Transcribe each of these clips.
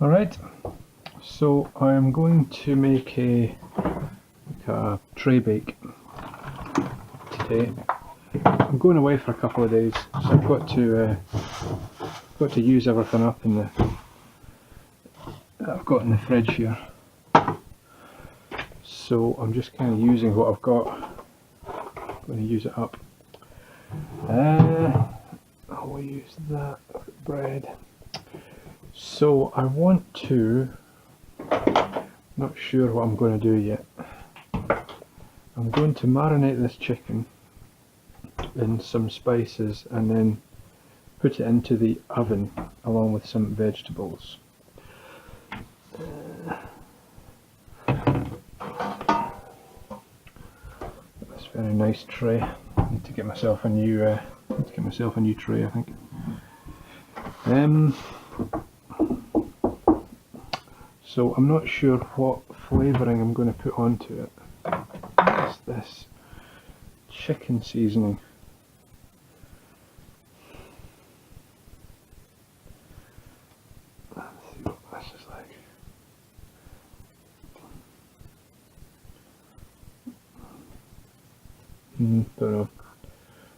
Alright, so I am going to make a tray bake today. I'm going away for a couple of days, so I've got to use everything up in that I've got in the fridge here. So I'm just kind of using what I've got. I'm going to use it up. I'll use that bread. So I want to, not sure what I'm going to do yet. I'm going to marinate this chicken in some spices and then put it into the oven along with some vegetables. That's a very nice tray. I need to get myself a new tray, I think. So I'm not sure what flavouring I'm going to put onto it. It's this chicken seasoning. Let's see what this is like. Don't know.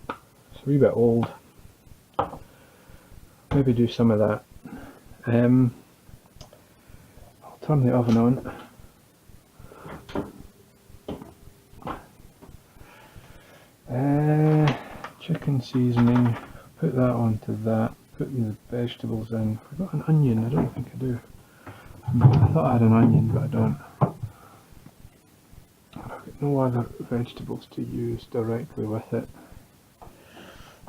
It's a wee bit old. Maybe do some of that. I'll turn the oven on. Chicken seasoning, put that onto that, put the vegetables in. I've got an onion, I don't think I do. I thought I had an onion, but I don't. I've got no other vegetables to use directly with it.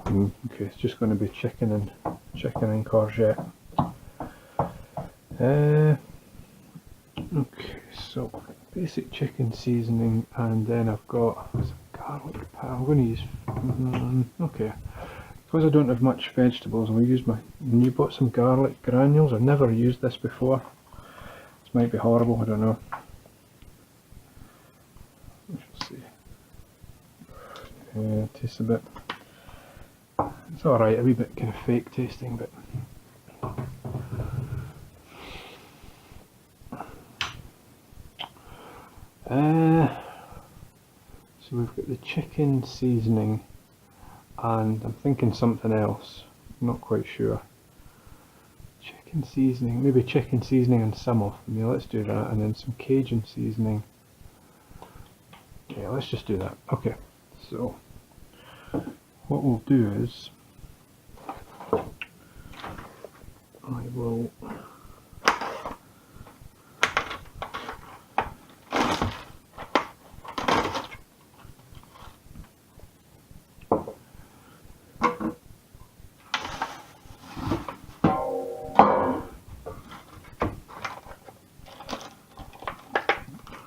Okay, it's just going to be chicken and courgette. Okay, so basic chicken seasoning, and then I've got some garlic powder. I'm going to use, okay, because I don't have much vegetables, I'm going to use you bought some garlic granules. I've never used this before. This might be horrible, I don't know. We shall see. Tastes a bit, it's alright, a wee bit kind of fake tasting, but so we've got the chicken seasoning, and I'm thinking something else, I'm not quite sure. Chicken seasoning, maybe chicken seasoning and some of them. Yeah, let's do that, and then some Cajun seasoning. Yeah, let's just do that. Okay, so what we'll do is I will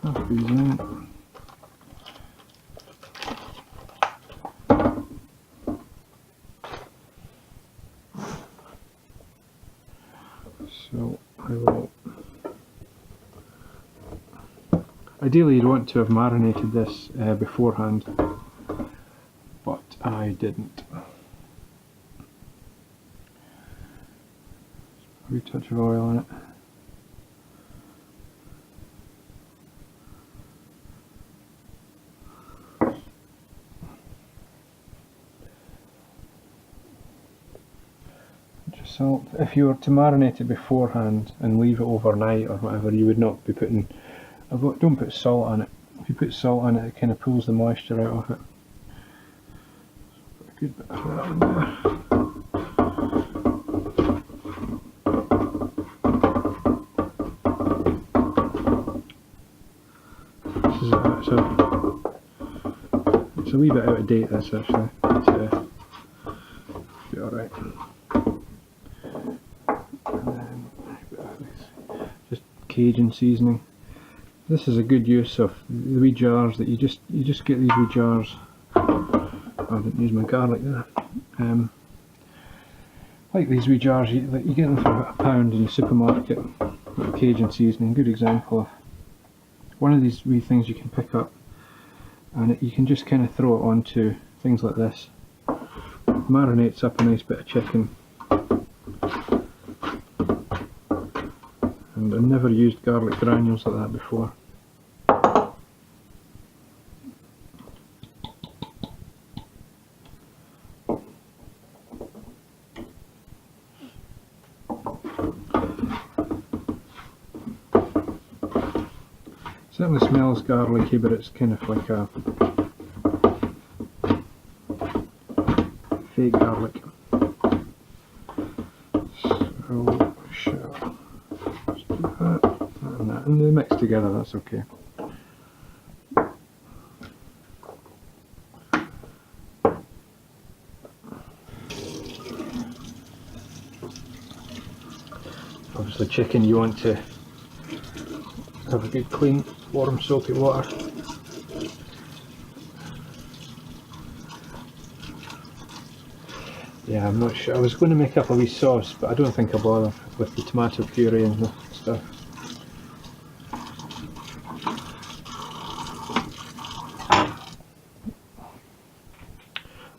put these in. So I will, ideally you'd want to have marinated this beforehand, but I didn't. A wee touch of oil on it. Salt. If you were to marinate it beforehand and leave it overnight or whatever, you would not be putting, don't put salt on it. If you put salt on it, it kind of pulls the moisture out of it. Put a good bit of that in there. This is it's a wee bit out of date, this actually. It's be alright. Just Cajun seasoning. This is a good use of the wee jars that you just get these wee jars. Oh, I didn't use my garlic there. Like these wee jars, you get them for about £1 in the supermarket. Cajun seasoning, good example of one of these wee things you can pick up, and you can just kind of throw it onto things like this. Marinates up a nice bit of chicken. and I've never used garlic granules like that before. Certainly smells garlicky, but it's kind of like a fake garlic. So shall just do that and that, and they mix together. That's okay. Obviously, chicken you want to have a good clean, warm, soapy water. Yeah, I'm not sure. I was going to make up a wee sauce, but I don't think I'll bother with the tomato puree and the stuff.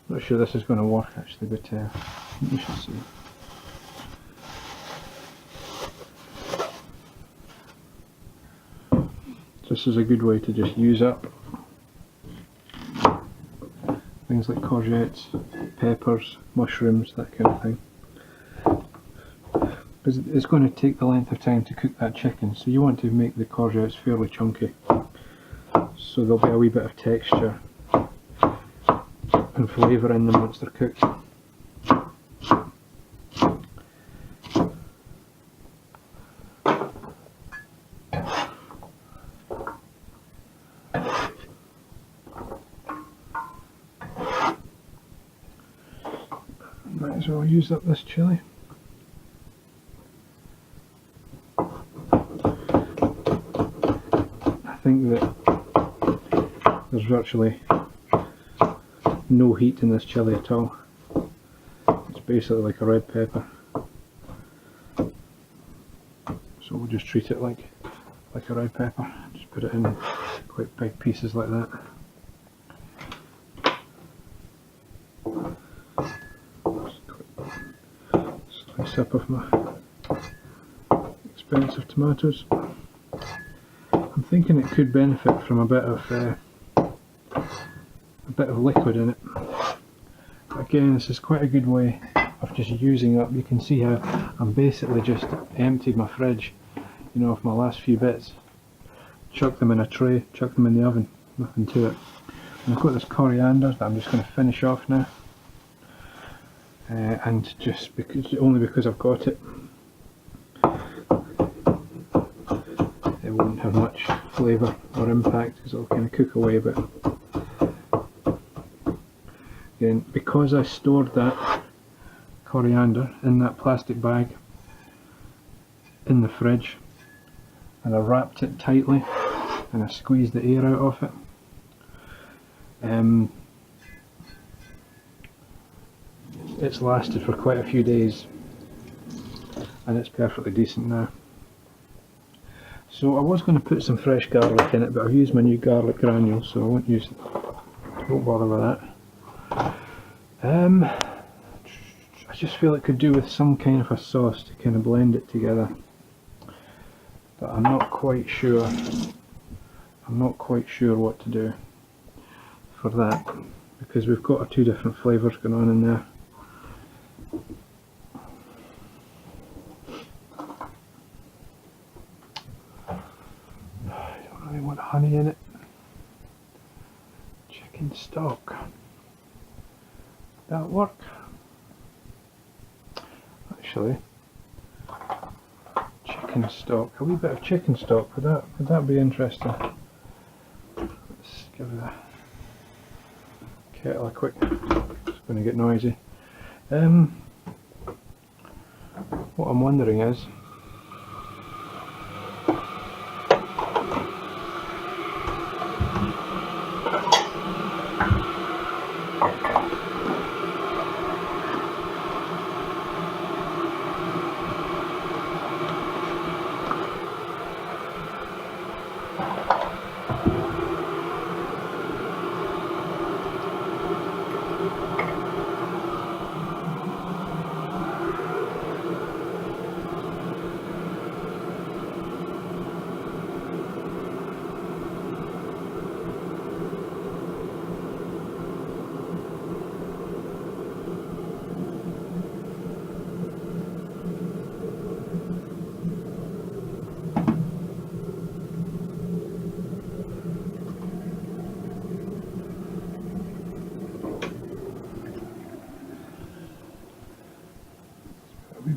Not sure this is going to work actually, but we should see. This is a good way to just use up things like courgettes, peppers, mushrooms, that kind of thing. Because it's going to take the length of time to cook that chicken, so you want to make the courgettes fairly chunky, so there'll be a wee bit of texture and flavour in them once they're cooked. Might as well use up this chilli. I think that there's virtually no heat in this chilli at all. It's basically like a red pepper. So we'll just treat it like a red pepper. Just put it in quite big pieces like that. Sip of my expensive tomatoes. I'm thinking it could benefit from a bit of liquid in it. Again, this is quite a good way of just using up. You can see how I'm basically just emptied my fridge, you know, of my last few bits. Chuck them in a tray, chuck them in the oven, nothing to it. And I've got this coriander that I'm just going to finish off now. And just only because I've got it, it won't have much flavour or impact because it'll kind of cook away. But again, because I stored that coriander in that plastic bag in the fridge, and I wrapped it tightly and I squeezed the air out of it, it's lasted for quite a few days and it's perfectly decent now. So I was going to put some fresh garlic in it, but I've used my new garlic granules, so I won't bother with that. I just feel it could do with some kind of a sauce to kind of blend it together, but I'm not quite sure what to do for that, because we've got two different flavours going on in there. I don't really want honey in it. Chicken stock. Would that work? Actually, chicken stock. A wee bit of chicken stock. Would that be interesting? Let's give the kettle a quick. It's going to get noisy. What I'm wondering is,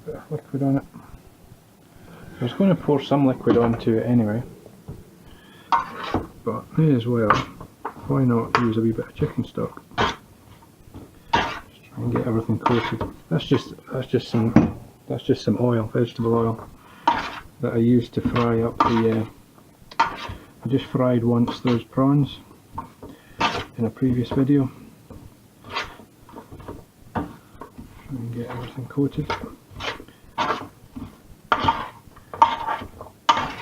bit of liquid on it. I was going to pour some liquid onto it anyway, but may as well. Why not use a wee bit of chicken stock? Just try and get everything coated. That's just some oil, vegetable oil, that I used to fry up the. I just fried once those prawns in a previous video. Try and get everything coated.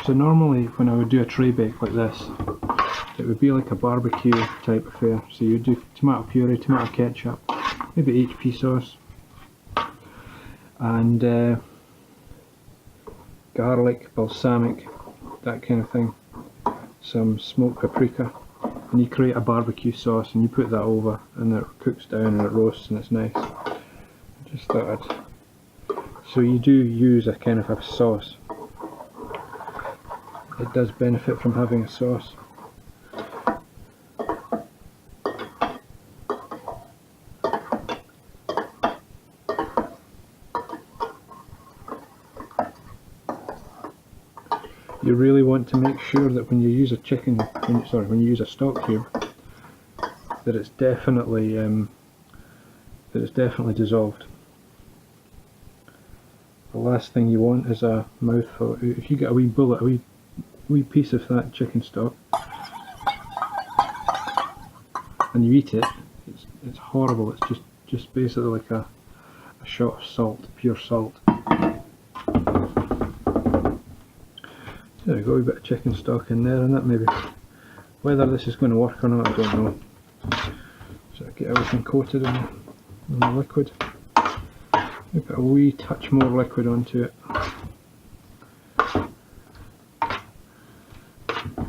So normally when I would do a tray bake like this, it would be like a barbecue type affair. So you do tomato puree, tomato ketchup, maybe HP sauce, and garlic, balsamic, that kind of thing, some smoked paprika, and you create a barbecue sauce and you put that over, and it cooks down and it roasts and it's nice. I just thought so you do use a kind of a sauce. It does benefit from having a sauce. You really want to make sure that when you use a when you use a stock cube, that it's definitely dissolved. The last thing you want is a mouthful. If you get a wee bullet, a wee piece of that chicken stock, and you eat it, it's horrible. It's just basically like a shot of salt, pure salt. There we go, a bit of chicken stock in there, and that maybe. Whether this is going to work or not, I don't know. So get everything coated in the liquid. Maybe put a wee touch more liquid onto it,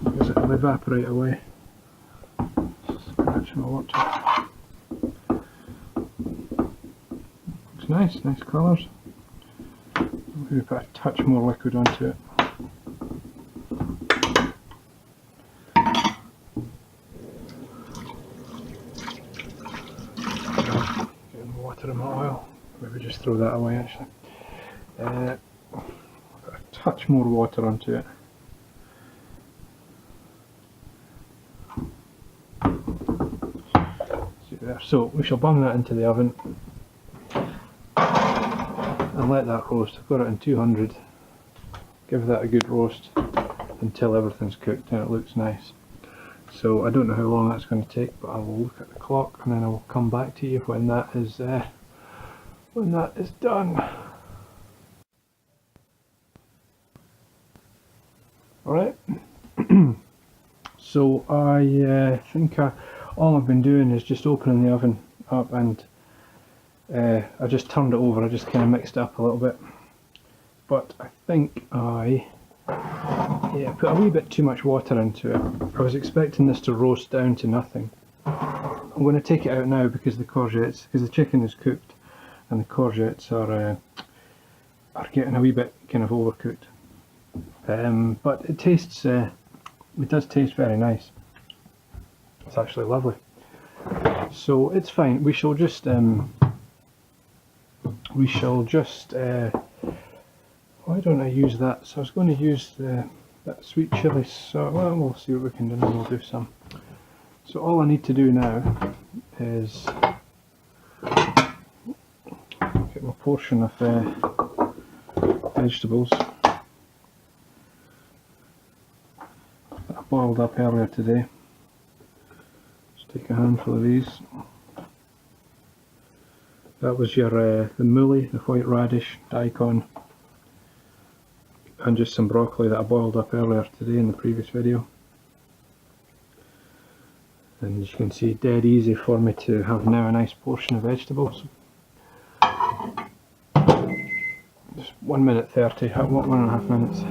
because it'll evaporate away. Scratch my water. Looks nice, nice colours. Maybe put a touch more liquid onto it. In my oil, maybe just throw that away actually. A touch more water onto it. See there. So we shall bung that into the oven and let that roast. I've got it in 200. Give that a good roast until everything's cooked and it looks nice. So I don't know how long that's going to take, but I will look at the clock and then I will come back to you when that is done. Alright, so I think all I've been doing is just opening the oven up, and I just turned it over. I just kind of mixed it up a little bit, but I think I put a wee bit too much water into it. I was expecting this to roast down to nothing. I'm going to take it out now because the chicken is cooked and the courgettes are getting a wee bit kind of overcooked. But it tastes, it does taste very nice. It's actually lovely. So it's fine. We shall just why don't I use that? So I was going to use that sweet chilli sauce. Well, we'll see what we can do, and we'll do some. So all I need to do now is get my portion of vegetables that I boiled up earlier today. Just take a handful of these. That was your the mooli, the white radish, daikon, and just some broccoli that I boiled up earlier today in the previous video. And as you can see, dead easy for me to have now a nice portion of vegetables. Just 1 minute 30, 1.5 minutes.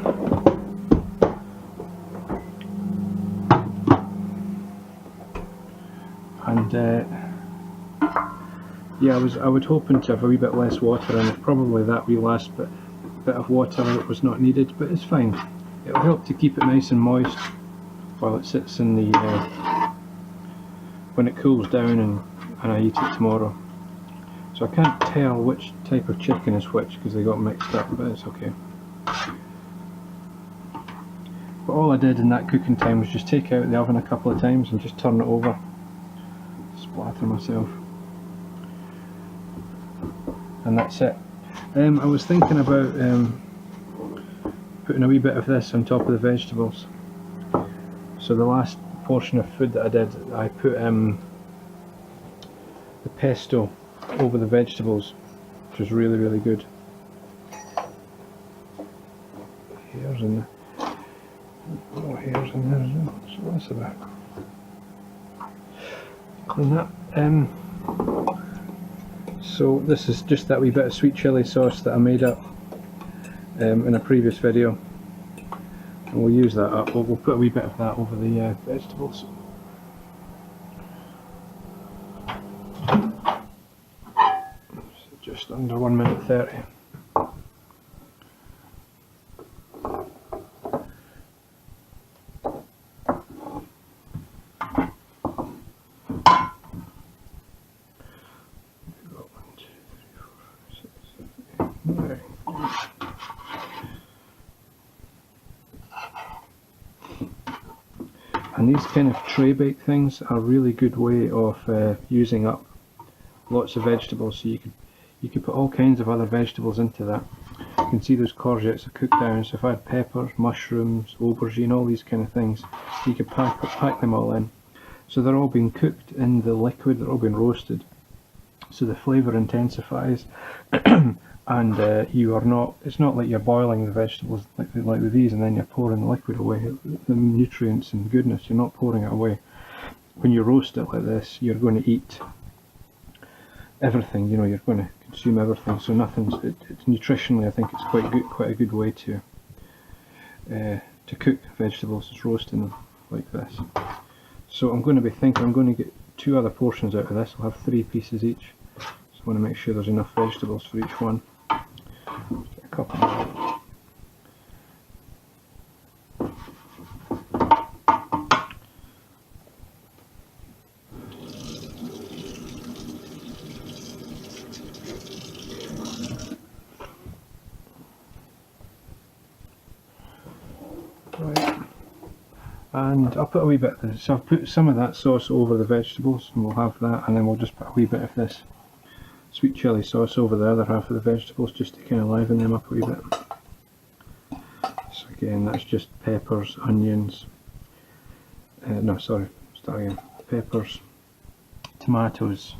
And yeah, I was hoping to have a wee bit less water in it. Probably that wee last bit of water was not needed, but it's fine. It'll help to keep it nice and moist while it sits in the when it cools down and I eat it tomorrow. So So I can't tell which type of chicken is which because they got mixed up, but it's okay. But all I did in that cooking time was just take it out of the oven a couple of times and just turn it over. Splatter myself. And that's it. I was thinking about putting a wee bit of this on top of the vegetables. So the last portion of food that I did, I put the pesto over the vegetables, which was really, really good. Hairs in there. More hairs in there as well. So that's about. Clean that. So this is just that wee bit of sweet chilli sauce that I made up in a previous video. And we'll use that up. We'll put a wee bit of that over the vegetables. Just under 1 minute 30. And these kind of tray bake things are a really good way of using up lots of vegetables. So you could put all kinds of other vegetables into that. You can see those courgettes are cooked down. So if I had peppers, mushrooms, aubergine, all these kind of things, you could pack them all in. So they're all being cooked in the liquid. They're all being roasted. So the flavour intensifies, and you are not. It's not like you're boiling the vegetables like with these, and then you're pouring the liquid away. The nutrients and goodness, you're not pouring it away. When you roast it like this, you're going to eat everything. You know, you're going to consume everything. So nothing's. It's nutritionally, I think it's quite a good way to cook vegetables. Is roasting them like this. So I'm going to get 2 other portions out of this. I'll have 3 pieces each. So I want to make sure there's enough vegetables for each one. Get a couple more. Right. And I'll put a wee bit of this. So I've put some of that sauce over the vegetables, and we'll have that, and then we'll just put a wee bit of this sweet chilli sauce over the other half of the vegetables, just to kind of liven them up a wee bit. So again, that's just peppers, onions, peppers, tomatoes.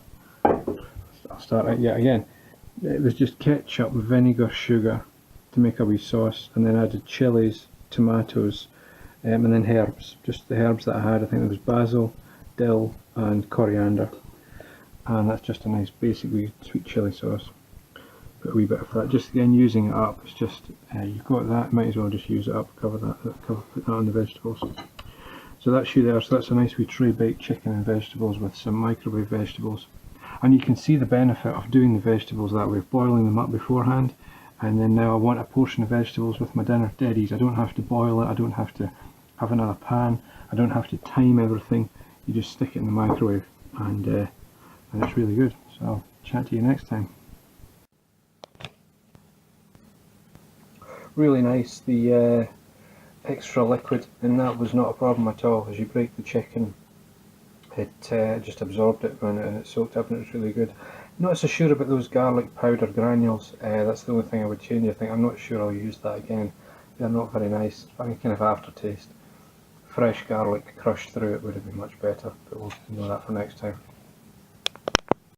I'll start it yet again. It was just ketchup, vinegar, sugar to make a wee sauce, and then I added chilies, tomatoes, and then herbs, just the herbs that I had. I think there was basil, dill and coriander, and that's just a nice basic wee sweet chilli sauce. Put a wee bit of that, just again using it up. It's just you've got that, might as well just use it up, put that on the vegetables. So that's you there. So that's a nice wee tray baked chicken and vegetables with some microwave vegetables. And you can see the benefit of doing the vegetables that way, boiling them up beforehand, and then now I want a portion of vegetables with my dinner dead easy. I don't have to boil it, I don't have to have another pan, I don't have to time everything. You just stick it in the microwave, and it's really good. So I'll chat to you next time. Really nice, the extra liquid in that was not a problem at all. As you break the chicken, it just absorbed it and it soaked up, and it was really good. Not so sure about those garlic powder granules. That's the only thing I would change. I think I'm not sure I'll use that again. They're not very nice. Funny kind of aftertaste. Fresh garlic crushed through it would have been much better, but we'll know that for next time.